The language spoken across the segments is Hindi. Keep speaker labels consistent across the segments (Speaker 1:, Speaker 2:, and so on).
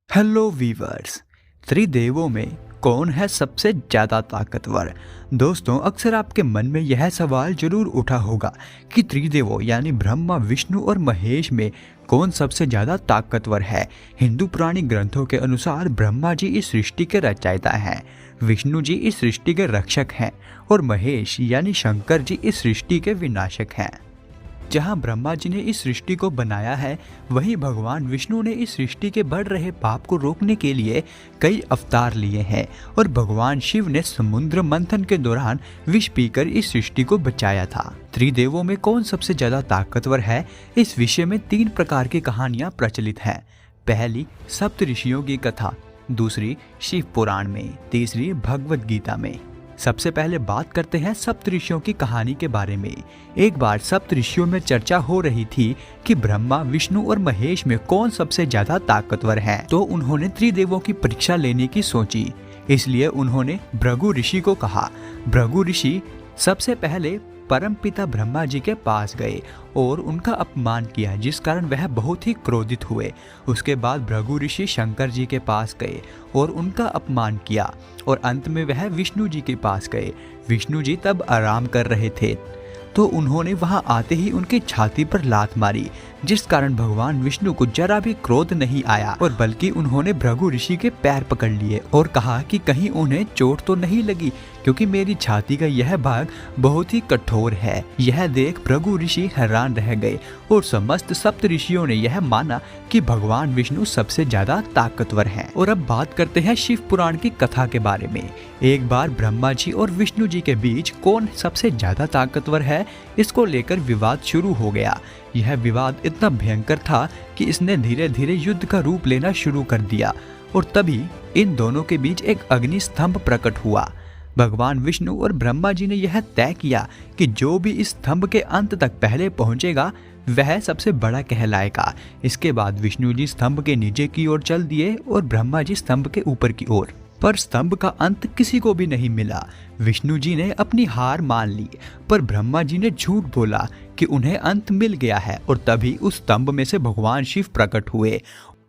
Speaker 1: Hello viewers. त्रिदेवों में कौन है सबसे ज्यादा ताकतवर? दोस्तों, अक्सर आपके मन में यह सवाल जरूर उठा होगा कि त्रिदेवों यानी ब्रह्मा, विष्णु और महेश में कौन सबसे ज्यादा ताकतवर है। हिंदू पुराणी ग्रंथों के अनुसार ब्रह्मा जी इस सृष्टि के रचयिता हैं, विष्णु जी इस सृष्टि के रक्षक हैं और महेश यानी शंकर जी इस सृष्टि के विनाशक हैं। जहां ब्रह्मा जी ने इस सृष्टि को बनाया है, वहीं भगवान विष्णु ने इस सृष्टि के बढ़ रहे पाप को रोकने के लिए कई अवतार लिए हैं और भगवान शिव ने समुद्र मंथन के दौरान विष पीकर इस सृष्टि को बचाया था। त्रिदेवों में कौन सबसे ज्यादा ताकतवर है, इस विषय में 3 प्रकार की कहानियां प्रचलित हैं। पहली सप्त ऋषियों की कथा, दूसरी शिव पुराण में, तीसरी भगवद गीता में। सबसे पहले बात करते हैं सप्त ऋषियों की कहानी के बारे में। एक बार सप्त ऋषियों में चर्चा हो रही थी कि ब्रह्मा, विष्णु और महेश में कौन सबसे ज्यादा ताकतवर है। तो उन्होंने त्रिदेवों की परीक्षा लेने की सोची। इसलिए उन्होंने भृगु ऋषि को कहा। भृगु ऋषि सबसे पहले परमपिता ब्रह्मा जी के पास गए और उनका अपमान किया, जिस कारण वह बहुत ही क्रोधित हुए। उसके बाद भृगु ऋषि शंकर जी के पास गए और उनका अपमान किया और अंत में वह विष्णु जी के पास गए। विष्णु जी तब आराम कर रहे थे, तो उन्होंने वहां आते ही उनकी छाती पर लात मारी, जिस कारण भगवान विष्णु को जरा भी क्रोध नहीं आया और बल्कि उन्होंने भृगु ऋषि के पैर पकड़ लिए और कहा कि कहीं उन्हें चोट तो नहीं लगी, क्योंकि मेरी छाती का यह भाग बहुत ही कठोर है। यह देख भृगु ऋषि हैरान रह गए और समस्त सप्त ऋषियों ने यह माना कि भगवान विष्णु सबसे ज्यादा ताकतवर हैं। और अब बात करते हैं शिव पुराण की कथा के बारे में। एक बार ब्रह्मा जी और विष्णु जी के बीच कौन सबसे ज्यादा ताकतवर है, इसको लेकर विवाद शुरू हो गया। यह विवाद इतना भयंकर था कि इसने धीरे धीरे युद्ध का रूप लेना शुरू कर दिया और तभी इन दोनों के बीच एक अग्नि स्तंभ प्रकट हुआ। भगवान विष्णु और ब्रह्मा जी ने यह तय किया कि जो भी इस स्तंभ के अंत तक पहले पहुंचेगा वह सबसे बड़ा कहलाएगा। इसके बाद विष्णु जी स्तंभ के नीचे की ओर चल दिए और ब्रह्मा जी स्तंभ के ऊपर की ओर। पर स्तंभ का अंत किसी को भी नहीं मिला। विष्णु जी ने अपनी हार मान ली, पर ब्रह्मा जी ने झूठ बोला कि उन्हें अंत मिल गया है और तभी उस स्तंभ में से भगवान शिव प्रकट हुए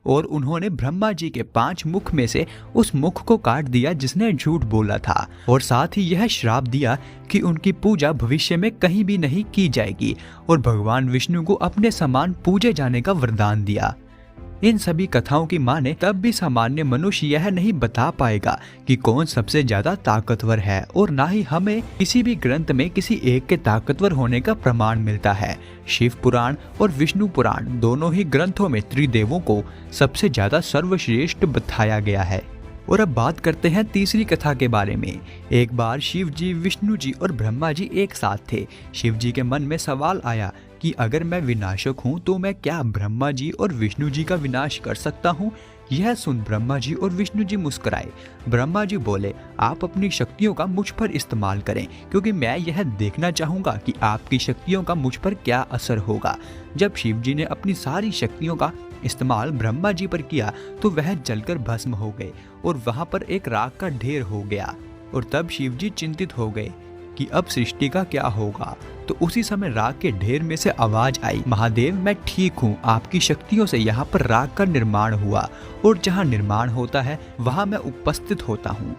Speaker 1: और उन्होंने ब्रह्मा जी के 5 मुख में से उस मुख को काट दिया जिसने झूठ बोला था, और साथ ही यह श्राप दिया कि उनकी पूजा भविष्य में कहीं भी नहीं की जाएगी और भगवान विष्णु को अपने समान पूजे जाने का वरदान दिया। इन सभी कथाओं की माने तब भी सामान्य मनुष्य यह नहीं बता पाएगा कि कौन सबसे ज्यादा ताकतवर है और ना ही हमें किसी भी ग्रंथ में किसी एक के ताकतवर होने का प्रमाण मिलता है। शिव पुराण और विष्णु पुराण दोनों ही ग्रंथों में त्रिदेवों को सबसे ज्यादा सर्वश्रेष्ठ बताया गया है। और अब बात करते हैं तीसरी कथा के बारे में। एक बार शिव जी, विष्णु जी और ब्रह्मा जी एक साथ थे। शिव जी के मन में सवाल आया कि अगर मैं विनाशक हूँ तो मैं क्या ब्रह्मा जी और विष्णु जी का विनाश कर सकता हूँ? यह सुन ब्रह्मा जी और विष्णु जी मुस्कुराए। ब्रह्मा जी बोले, आप अपनी शक्तियों का मुझ पर इस्तेमाल करें, क्योंकि मैं यह देखना चाहूंगा कि आपकी शक्तियों का मुझ पर क्या असर होगा। जब शिव जी ने अपनी सारी शक्तियों का इस्तेमाल ब्रह्मा जी पर किया तो वह जलकर भस्म हो गए और वहां पर एक राख का ढेर हो गया। और तब शिव जी चिंतित हो गए कि अब सृष्टि का क्या होगा। तो उसी समय राख के ढेर में से आवाज आई, महादेव मैं ठीक हूँ, आपकी शक्तियों से यहाँ पर राख का निर्माण हुआ और जहाँ निर्माण होता है वहाँ मैं उपस्थित होता हूँ।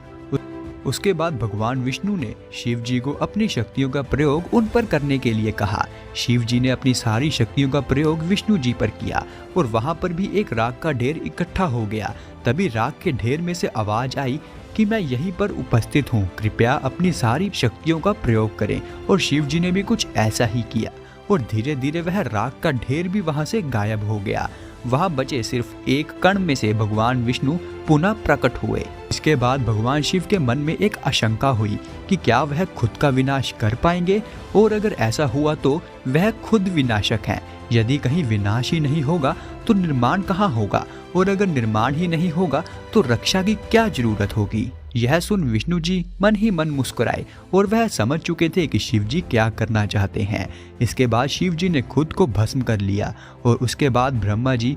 Speaker 1: उसके बाद भगवान विष्णु ने शिव जी को अपनी शक्तियों का प्रयोग उन पर करने के लिए कहा। शिव जी ने अपनी सारी शक्तियों का प्रयोग विष्णु जी पर किया और वहां पर भी एक राख का ढेर इकट्ठा हो गया। तभी राख के ढेर में से आवाज आई कि मैं यहीं पर उपस्थित हूँ, कृपया अपनी सारी शक्तियों का प्रयोग करें। और शिव जी ने भी कुछ ऐसा ही किया और धीरे धीरे वह राख का ढेर भी वहां से गायब हो गया। वहां बचे सिर्फ एक कण में से भगवान विष्णु पुनः प्रकट हुए। इसके बाद भगवान शिव के मन में एक आशंका हुई कि क्या वह खुद का विनाश कर पाएंगे, और अगर ऐसा हुआ तो वह खुद विनाशक हैं। यदि कहीं विनाश ही नहीं होगा तो निर्माण कहाँ होगा, और अगर निर्माण ही नहीं होगा तो रक्षा की क्या जरूरत होगी। यह सुन विष्णु जी मन ही मन मुस्कुराए और वह समझ चुके थे कि शिव जी क्या करना चाहते हैं। इसके बाद शिव जी ने खुद को भस्म कर लिया और उसके बाद ब्रह्मा जी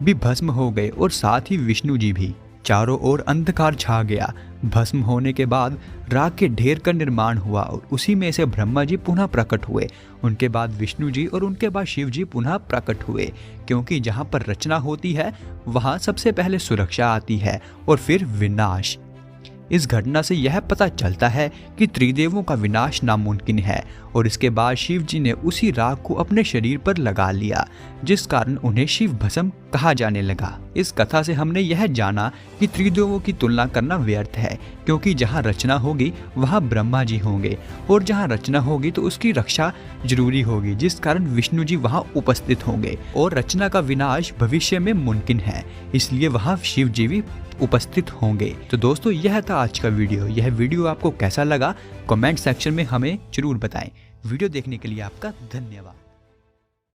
Speaker 1: भी भस्म हो गए और साथ ही विष्णु जी भी। चारों ओर अंधकार छा गया। भस्म होने के बाद राख के ढेर का निर्माण हुआ और उसी में से ब्रह्मा जी पुनः प्रकट हुए। उनके बाद विष्णु जी और उनके बाद शिव जी पुनः प्रकट हुए, क्योंकि जहाँ पर रचना होती है वहाँ सबसे पहले सुरक्षा आती है और फिर विनाश। इस घटना से यह पता चलता है कि त्रिदेवों का विनाश नामुमकिन है और इसके बाद शिव जी ने उसी राख को अपने शरीर पर लगा लिया, जिस कारण उन्हें शिव भस्म कहा जाने लगा। इस कथा से हमने यह जाना कि त्रिदेवों की तुलना करना व्यर्थ है, क्योंकि जहाँ रचना होगी वहाँ ब्रह्मा जी होंगे और जहाँ रचना होगी तो उसकी रक्षा जरूरी होगी, जिस कारण विष्णु जी वहाँ उपस्थित होंगे और रचना का विनाश भविष्य में मुमकिन है, इसलिए वहाँ शिव जी भी उपस्थित होंगे। तो दोस्तों यह था आज का वीडियो। यह वीडियो आपको कैसा लगा कमेंट सेक्शन में हमें जरूर बताएं। वीडियो देखने के लिए आपका धन्यवाद।